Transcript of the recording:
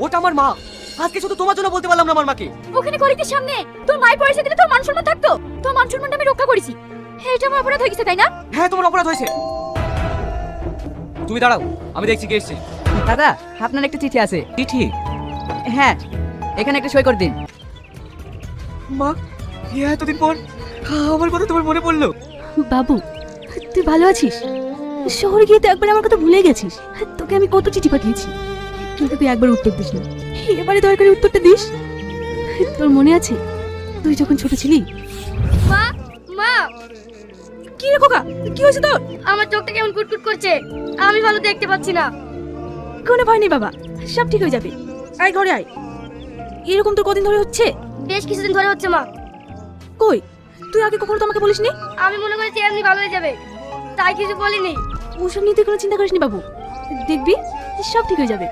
ওটা আমার মা। আজকে শুধু তোমার জন্য বলতে পারলাম না আমার মাকে। ওখানে করিতে সামনে তোর মায়ের পয়সা দিলে তোর মান সম্মান থাকতো। তোর মান সম্মানটা আমি রক্ষা করেছি, এটা আমার অপরাধ হয়ে গেছে তাই না? হ্যাঁ তোমার অপরাধ হয়েছে। তুমি দাঁড়াও, আমি দেখছি কে এসছে। দাদা, আপনার একটা চিঠি আছে। চিঠি? হ্যাঁ, এখানে একটা সই করে দিন। মা, এতদিন পর আমার কথা তোমার মনে পড়লো। বাবু, তুই ভালো আছিস? শহরে গিয়ে তো একবার আমার কথা ভুলে গেছিস। তোকে আমি কত চিঠি পাঠিয়েছি, কিন্তু তুই একবার উত্তর দিস না। এবারে দরকারি উত্তরটা দিস। তোর মনে আছে তুই যখন ছোট ছিলি? মা, মা, কি রে খোকা, কি হয়েছে তোর? আমার চোখটা কেমন কুটকুট করছে, আমি ভালো দেখতে পাচ্ছি না। কোনো ভয় নেই বাবা, সব ঠিক হয়ে যাবে। আয় ঘরে আয়। এরকম তোর কদিন ধরে হচ্ছে? বেশ কিছুদিন ধরে হচ্ছে মা। কই, তুই আগে কখনো তো আমাকে বলিসনি। আমি মনে করেছি এমনি ভালো হয়ে যাবে, তাই কিছু বলিনি। ওসব নিয়ে তুই কোনো চিন্তা করিসনি বাবু, দেখবি সব ঠিক হয়ে যাবে।